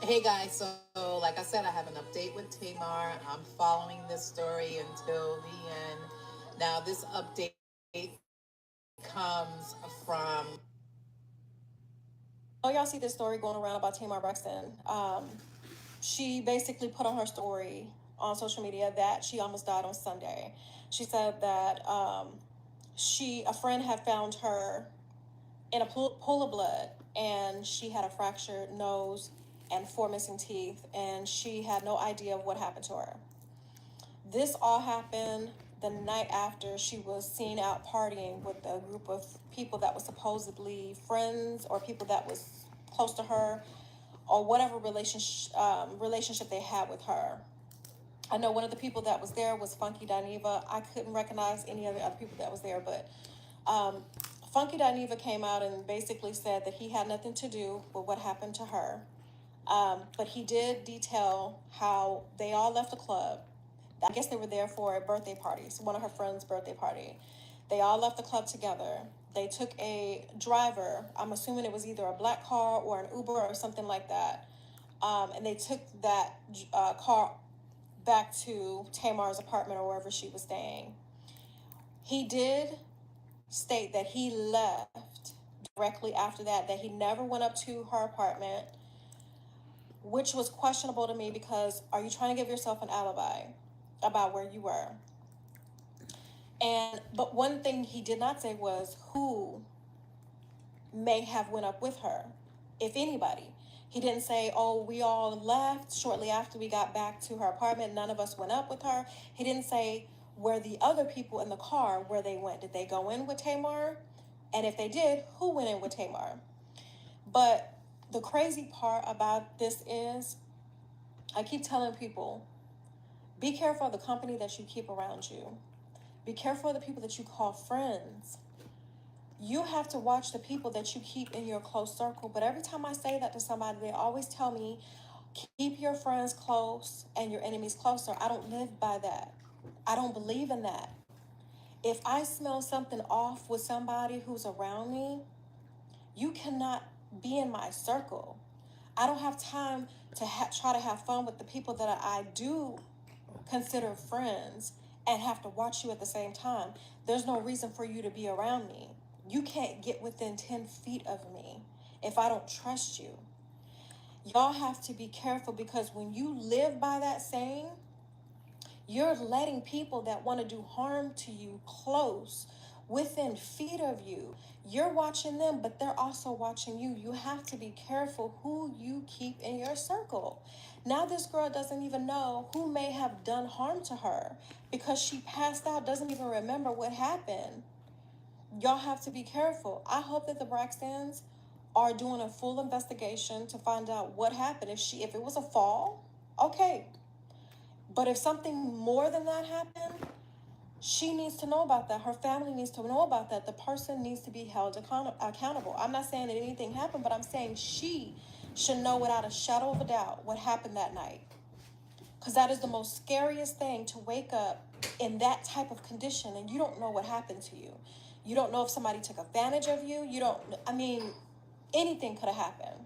Hey guys, so like I said, I have an update with Tamar. I'm following this story until the end. Now, this update comes from. I know y'all see this story going around about Tamar Braxton. She basically put on her story on social media that she almost died on Sunday. She said that a friend had found her in a pool of blood, and she had a fractured nose and four missing teeth, and she had no idea of what happened to her. This all happened the night after she was seen out partying with a group of people that was supposedly friends or people that was close to her, or whatever relationship they had with her. I know one of the people that was there was Funky Dineva. I couldn't recognize any of the other people that was there, but um, Funky Dineva came out and basically said that he had nothing to do with what happened to her. But he did detail how they all left the club. I guess they were there for a birthday party, so one of her friends' birthday party. They all left the club together. They took a driver. I'm assuming it was either a black car or an Uber or something like that. And they took that car back to Tamar's apartment or wherever she was staying. He did state that he left directly after that, that he never went up to her apartment, which was questionable to me because are you trying to give yourself an alibi about where you were? And but one thing he did not say was who may have went up with her, if anybody. He didn't say, oh, we all left shortly after we got back to her apartment. None of us went up with her. He didn't say where the other people in the car, where they went. Did they go in with Tamar? And if they did, who went in with Tamar? But the crazy part about this is I keep telling people, be careful of the company that you keep around you. Be careful of the people that you call friends. You have to watch the people that you keep in your close circle. But every time I say that to somebody, they always tell me, keep your friends close and your enemies closer. I don't live by that. I don't believe in that. If I smell something off with somebody who's around me, you cannot be in my circle. I don't have time to try to have fun with the people that I do consider friends and have to watch you at the same time. There's no reason for you to be around me. You can't get within 10 feet of me if I don't trust you. Y'all have to be careful because when you live by that saying, you're letting people that want to do harm to you close within feet of you. You're watching them, but they're also watching you. You have to be careful who you keep in your circle. Now, this girl doesn't even know who may have done harm to her because she passed out, doesn't even remember what happened. Y'all have to be careful. I hope that the Braxtons are doing a full investigation to find out what happened. If it was a fall, okay. But if something more than that happened, she needs to know about that. Her family needs to know about that. The person needs to be held accountable. I'm not saying that anything happened, but I'm saying she should know without a shadow of a doubt what happened that night. Because that is the most scariest thing, to wake up in that type of condition and you don't know what happened to you. You don't know if somebody took advantage of you. You don't, I mean, anything could have happened.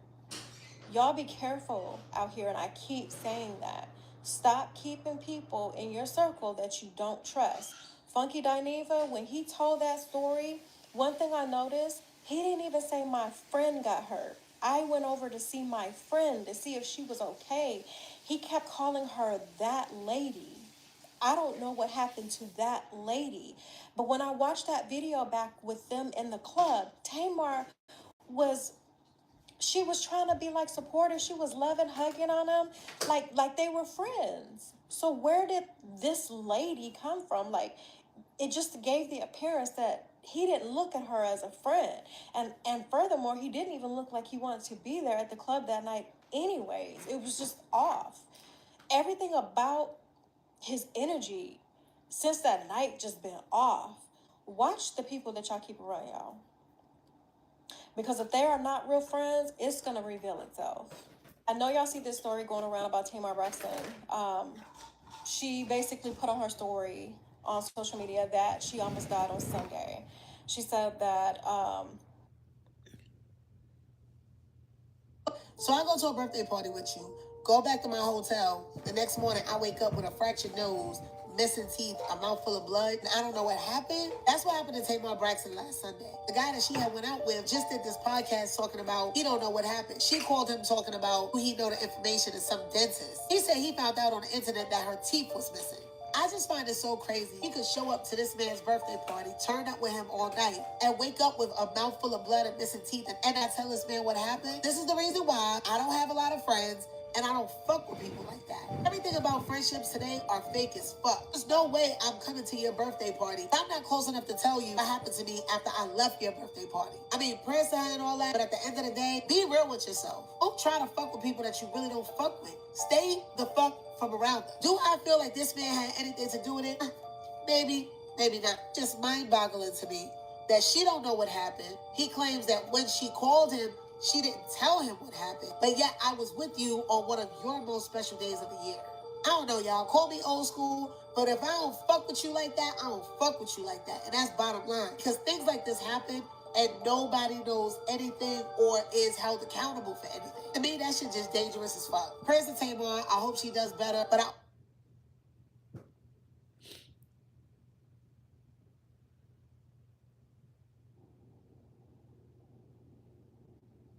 Y'all be careful out here, and I keep saying that. Stop keeping people in your circle that you don't trust. Funky Dineva, when he told that story, one thing I noticed, he didn't even say my friend got hurt. I went over to see my friend to see if she was okay. He kept calling her that lady. I don't know what happened to that lady. But when I watched that video back with them in the club, Tamar was she was trying to be like supportive. She was loving, hugging on them, like they were friends. So where did this lady come from? Like, it just gave the appearance that he didn't look at her as a friend, and furthermore, he didn't even look like he wanted to be there at the club that night. Anyways, it was just off. Everything about his energy since that night just been off. Watch the people that y'all keep around y'all. Because if they are not real friends, it's going to reveal itself. I know y'all see this story going around about Tamar Braxton. She basically put on her story on social media that she almost died on Sunday. She said that So I go to a birthday party with you, go back to my hotel. The next morning, I wake up with a fractured nose, missing teeth, a mouth full of blood, and I don't know what happened. That's what happened to Tamar Braxton last Sunday. The guy that she had went out with just did this podcast talking about he don't know what happened. She called him talking about who he know the information is some dentist. He said he found out on the internet that her teeth was missing. I just find it so crazy. He could show up to this man's birthday party, turn up with him all night, and wake up with a mouthful of blood and missing teeth, and I tell this man what happened. This is the reason why I don't have a lot of friends, and I don't fuck with people like that. Everything about friendships today are fake as fuck. There's no way I'm coming to your birthday party. I'm not close enough to tell you what happened to me after I left your birthday party. I mean, prayers to her and all that, but at the end of the day, be real with yourself. Don't try to fuck with people that you really don't fuck with. Stay the fuck from around them. Do I feel like this man had anything to do with it? Maybe, maybe not. Just mind-boggling to me that she don't know what happened. He claims that when she called him, she didn't tell him what happened, but yet I was with you on one of your most special days of the year. I don't know, y'all. Call me old school, but if I don't fuck with you like that, I don't fuck with you like that. And that's bottom line. Because things like this happen and nobody knows anything or is held accountable for anything. To me, that shit just dangerous as fuck. Prayers to Tamar. I hope she does better, but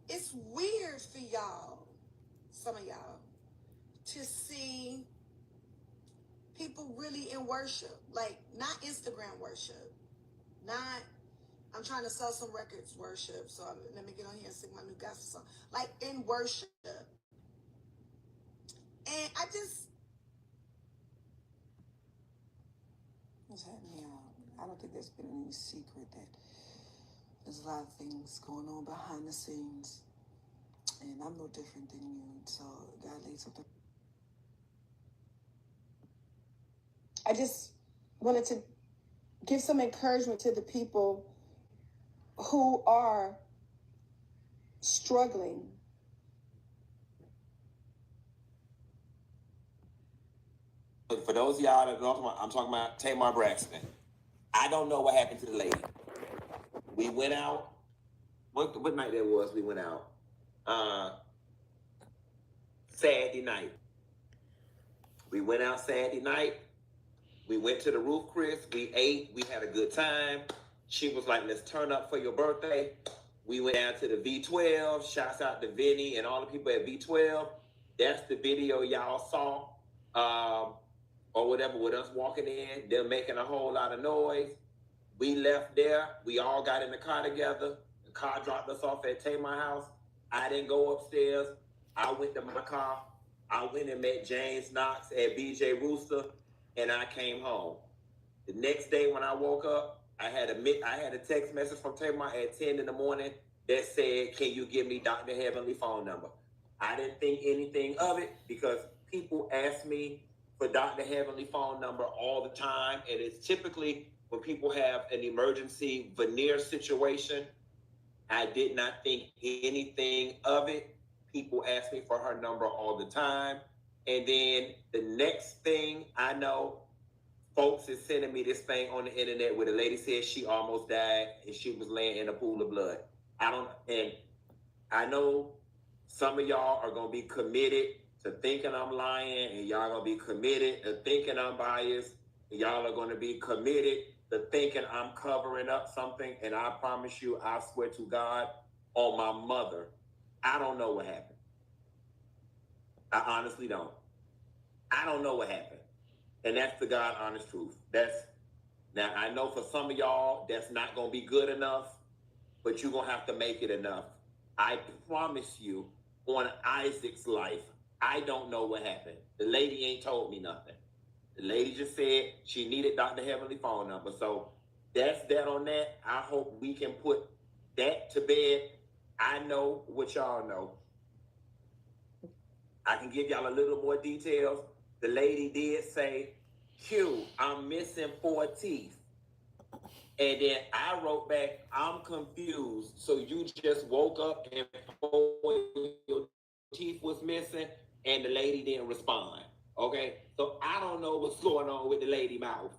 it's weird for y'all, some of y'all, to see people really in worship, like not Instagram worship, not I'm trying to sell some records worship, so let me get on here and sing my new gospel song, like in worship. And What's happening, y'all? I don't think there's been any secret that there's a lot of things going on behind the scenes, and I'm no different than you. So God laid something. I just wanted to give some encouragement to the people who are struggling. For those of y'all that don't know, I'm talking about Tamar Braxton. I don't know what happened to the lady. We went out. What night that was? We went out. Saturday night. We went out Saturday night. We went to the roof, Chris. We ate. We had a good time. She was like, "Let's turn up for your birthday." We went down to the V12. Shouts out to Vinny and all the people at V12. That's the video y'all saw. Or whatever, with us walking in, they're making a whole lot of noise. We left there. We all got in the car together. The car dropped us off at Tamar house. I didn't go upstairs. I went to my car. I went and met James Knox at BJ Rooster, and I came home. The next day when I woke up, I had a text message from Tamar at 10 in the morning that said, "Can you give me Dr. Heavenly phone number?" I didn't think anything of it because people ask me for Dr. Heavenly phone number all the time, and it's typically when people have an emergency veneer situation. I did not think anything of it. People ask me for her number all the time. And then the next thing I know, folks is sending me this thing on the internet where the lady said she almost died and she was laying in a pool of blood. And I know some of y'all are gonna be committed to thinking I'm lying, and y'all gonna be committed to thinking I'm biased, and y'all are gonna be committed to thinking I'm covering up something. And I promise you, I swear to God, on my mother, I don't know what happened. I honestly don't. I don't know what happened. And that's the God honest truth. Now I know for some of y'all that's not gonna be good enough, but you're gonna have to make it enough. I promise you, on Isaac's life, I don't know what happened. The lady ain't told me nothing. The lady just said she needed Dr. Heavenly phone number. So that's that on that. I hope we can put that to bed. I know what y'all know. I can give y'all a little more details. The lady did say, "Q, I'm missing 4 teeth." And then I wrote back, "I'm confused. So you just woke up and 4 your teeth was missing?" And the lady didn't respond. Okay? So I don't know what's going on with the lady mouth.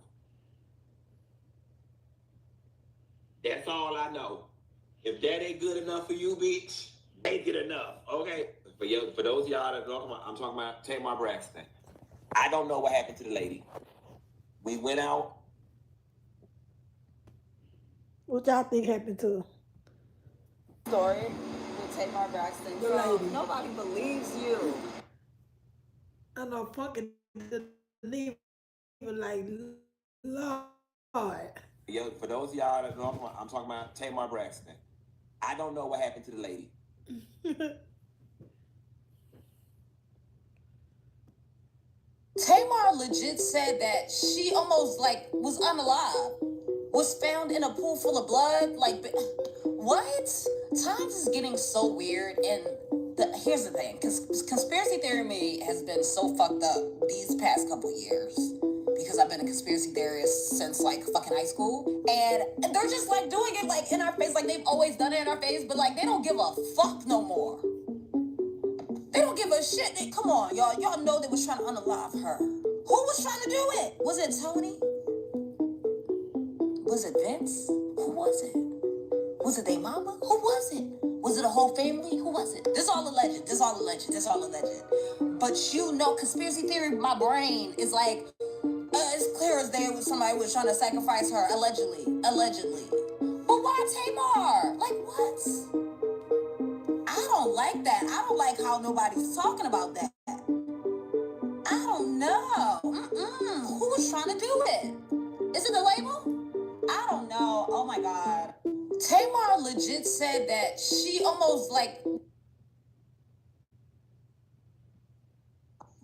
That's all I know. If that ain't good enough for you, bitch, make it enough. Okay? For those of y'all that know, I'm talking about Tamar Braxton. I don't know what happened to the lady. We went out. What y'all think happened to her? Story with Tamar Braxton. The Girl, lady. nobody believes you. I know fucking didn't even like Lord. For those of y'all that know, I'm talking about Tamar Braxton. I don't know what happened to the lady. Tamar legit said that she almost like was unalive, was found in a pool full of blood. Like, what? Times is getting so weird, and here's the thing: conspiracy theory has been so fucked up these past couple years because I've been a conspiracy theorist since like fucking high school, and they're just like doing it like in our face, like they've always done it in our face, but like they don't give a fuck no more. They don't give a shit. Come on, y'all. Y'all know they was trying to unalive her. Who was trying to do it? Was it Tony? Was it Vince? Who was it? Was it their mama? Who was it? Was it a whole family? Who was it? This all alleged. But you know, conspiracy theory, my brain is like, it's clear as day when somebody was trying to sacrifice her, allegedly. But why Tamar? Like, what? I don't like that. I don't like how nobody's talking about that. I don't know. Who was trying to do it? Is it the label? I don't know. Oh my God. Tamar legit said that she almost like...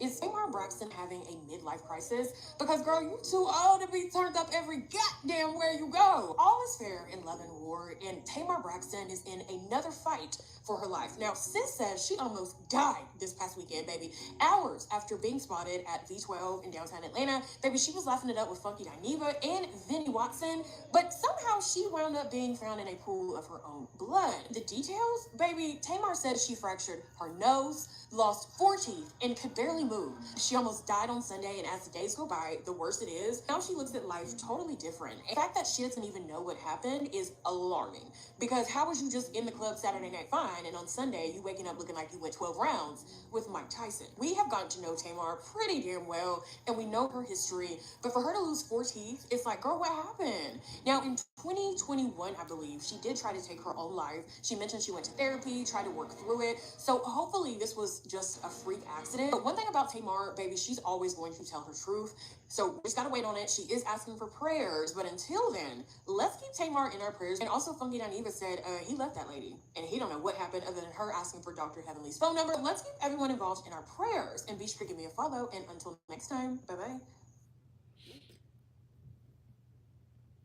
Is Tamar Braxton having a midlife crisis? Because, girl, you too old to be turned up every goddamn where you go. All is fair in love and war, and Tamar Braxton is in another fight for her life. Now, sis says she almost died this past weekend, baby. Hours after being spotted at V12 in downtown Atlanta, baby, she was laughing it up with Funky Dineva and Vinnie Watson, but somehow she wound up being found in a pool of her own blood. The details? Baby, Tamar said she fractured her nose, lost 4 teeth, and could barely move. She almost died on Sunday, and as the days go by, the worse it is. Now she looks at life totally different. The fact that she doesn't even know what happened is alarming, because how was you just in the club Saturday Night Fine, and on Sunday you waking up looking like you went 12 rounds with Mike Tyson? We have gotten to know Tamar pretty damn well, and we know her history, but for her to lose 4 teeth, it's like, girl, what happened? Now, in 2021, I believe, she did try to take her own life. She mentioned she went to therapy, tried to work through it, so hopefully this was just a freak accident. But one thing about Tamar, baby, she's always going to tell her truth, so we just gotta wait on it. She is asking for prayers, but until then, let's keep Tamar in our prayers. And also, Funky Dineva said he left that lady, and he don't know what happened other than her asking for Dr. Heavenly's phone number. Let's keep everyone involved in our prayers, and be sure to give me a follow, and until next time, bye-bye.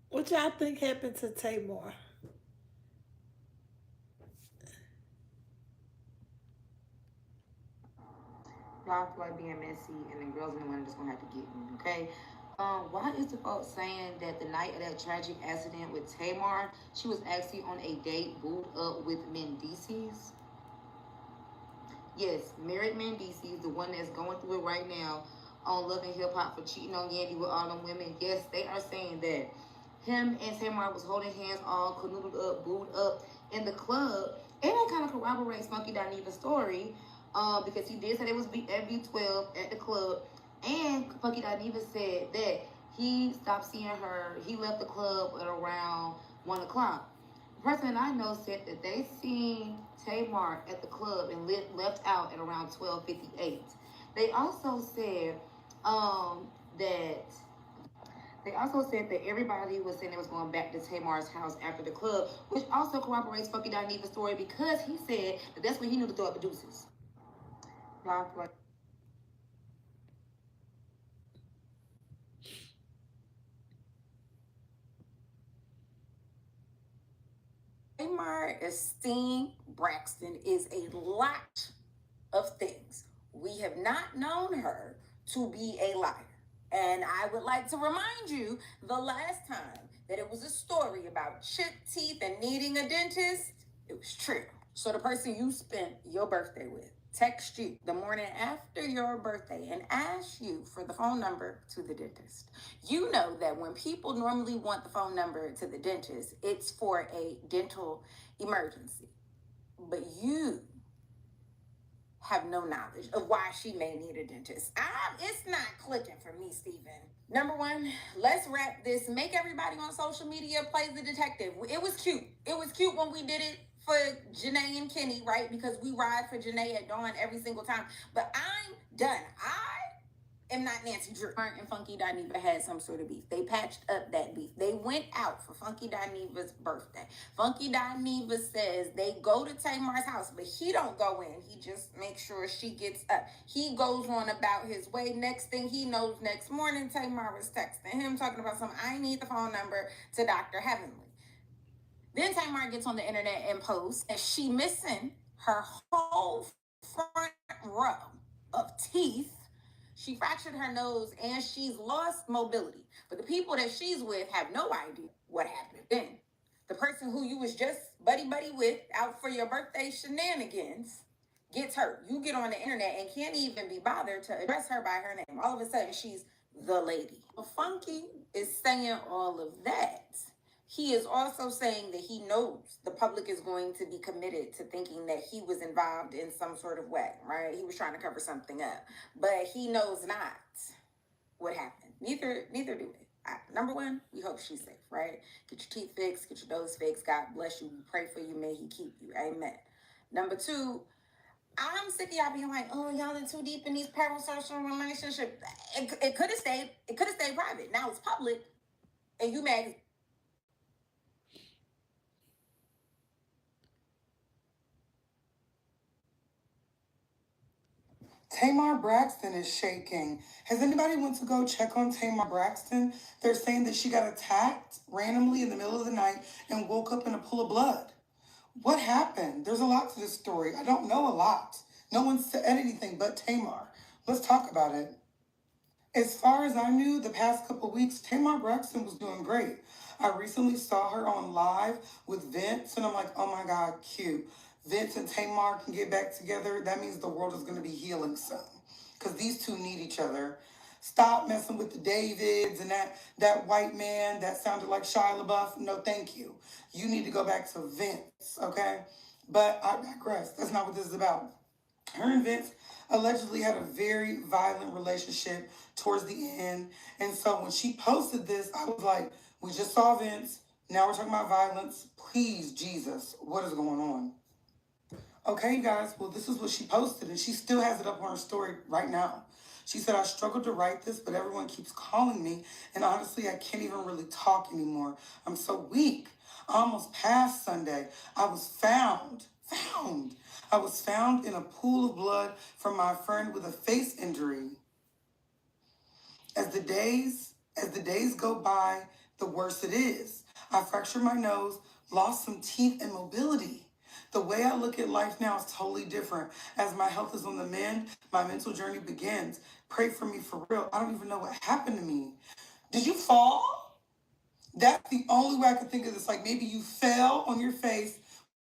What y'all think happened to Tamar? Y'all feel like being messy, and the girls in the winter just gonna have to get me, okay? Why is the folks saying that the night of that tragic accident with Tamar, she was actually on a date booed up with Mendices? Yes, married Mendices, the one that's going through it right now on Love and Hip Hop for cheating on Yandy with all them women. Yes, they are saying that him and Tamar was holding hands all canoodled up, booed up in the club. And that kind of corroborates Funky Dineva's story, because he did say it was at V12 at the club. And Funky Dineva said that he stopped seeing her. He left the club at around 1 o'clock. The person I know said that they seen Tamar at the club and left out at around 12:58. They also said that everybody was saying they was going back to Tamar's house after the club, which also corroborates Funky Dineva's story, because he said that that's when he knew to throw up the deuces. Tamar Esteem Braxton is a lot of things. We have not known her to be a liar. And I would like to remind you, the last time that it was a story about chipped teeth and needing a dentist, it was true. So the person you spent your birthday with text you the morning after your birthday and ask you for the phone number to the dentist. You know that when people normally want the phone number to the dentist, it's for a dental emergency. But you have no knowledge of why she may need a dentist. It's not clicking for me, Steven. Number one, let's wrap this. Make everybody on social media play the detective. It was cute. It was cute when we did it for Janae and Kenny, right? Because we ride for Janae at dawn every single time. But I'm done. I am not Nancy Drew. Tamar and Funky Dineva had some sort of beef. They patched up that beef. They went out for Funky Dineva's birthday. Funky Dineva says they go to Tamar's house, but he don't go in. He just makes sure she gets up. He goes on about his way. Next thing he knows, next morning, Tamar was texting him, talking about something. I need the phone number to Dr. Heavenly. Then Tamar gets on the internet and posts, and she missing her whole front row of teeth. She fractured her nose and she's lost mobility. But the people that she's with have no idea what happened. Then the person who you was just buddy with out for your birthday shenanigans gets hurt. You get on the internet and can't even be bothered to address her by her name. All of a sudden she's the lady. Well, Funky is saying all of that. He is also saying that he knows the public is going to be committed to thinking that he was involved in some sort of way, right? He was trying to cover something up, but he knows not what happened. Neither do we. Number one, we hope she's safe, right? Get your teeth fixed, get your nose fixed. God bless you. We pray for you. May he keep you. Amen. Number two, I'm sick of y'all being like, oh, y'all are too deep in these parasocial relationships. It could have stayed private. Now it's public, and you mad. Tamar Braxton is shaking. Has anybody went to go check on Tamar Braxton? They're saying that she got attacked randomly in the middle of the night and woke up in a pool of blood. What happened? There's a lot to this story. I don't know a lot. No one said anything but Tamar. Let's talk about it. As far as I knew, the past couple weeks, Tamar Braxton was doing great. I recently saw her on live with Vince, and I'm like, oh my God, cute. Vince and Tamar can get back together. That means the world is going to be healing soon, because these two need each other. Stop messing with the Davids and that white man that sounded like Shia LaBeouf. No, thank you. You need to go back to Vince, okay? But I digress. That's not what this is about. Her and Vince allegedly had a very violent relationship towards the end. And so when she posted this, I was like, we just saw Vince. Now we're talking about violence. Please, Jesus, what is going on? Okay, guys, well, this is what she posted, and she still has it up on her story right now. She said, I struggled to write this, but everyone keeps calling me, and honestly, I can't even really talk anymore. I'm so weak. I almost passed Sunday. I was found. I was found in a pool of blood from my friend with a face injury. As the days go by, the worse it is. I fractured my nose, lost some teeth and mobility. The way I look at life now is totally different. As my health is on the mend, my mental journey begins. Pray for me for real. I don't even know what happened to me. Did you fall? That's the only way I could think of this. Like maybe you fell on your face,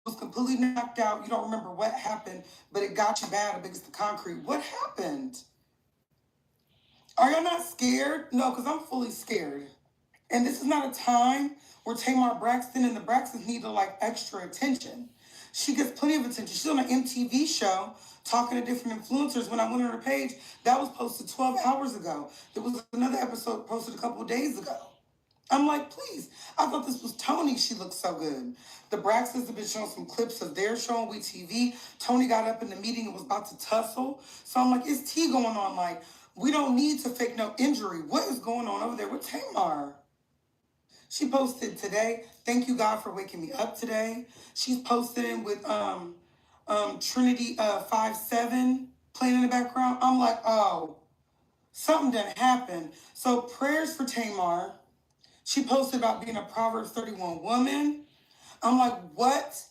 was completely knocked out. You don't remember what happened, but it got you bad against the concrete. What happened? Are y'all not scared? No, because I'm fully scared. And this is not a time where Tamar Braxton and the Braxtons need to like extra attention. She gets plenty of attention. She's on an MTV show talking to different influencers. When I went on her page, that was posted 12 hours ago. There was another episode posted a couple of days ago. I'm like, please. I thought this was Tony. She looks so good. The Braxtons have been showing some clips of their show on WeTV. Tony got up in the meeting and was about to tussle. So I'm like, is tea going on? Like, we don't need to fake no injury. What is going on over there with Tamar? She posted today, thank you God for waking me up today. She's posted in with Trinity 5-7 playing in the background. I'm like, oh, something done happened. So prayers for Tamar. She posted about being a Proverbs 31 woman. I'm like, what?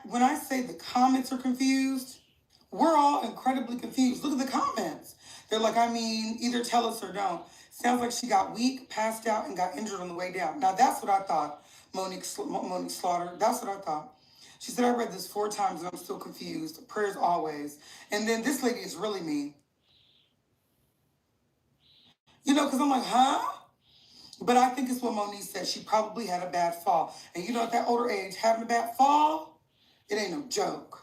When I say the comments are confused, we're all incredibly confused. Look at the comments. They're like, I mean, either tell us or don't. Sounds like she got weak, passed out, and got injured on the way down. Now, that's what I thought, Monique Slaughter. That's what I thought. She said, I read this 4 times and I'm still confused. Prayers always. And then this lady is really me. You know, because I'm like, huh? But I think it's what Monique said. She probably had a bad fall. And you know, at that older age, having a bad fall, it ain't no joke.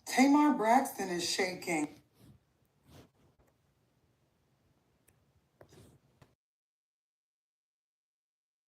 Tamar Braxton is shaking.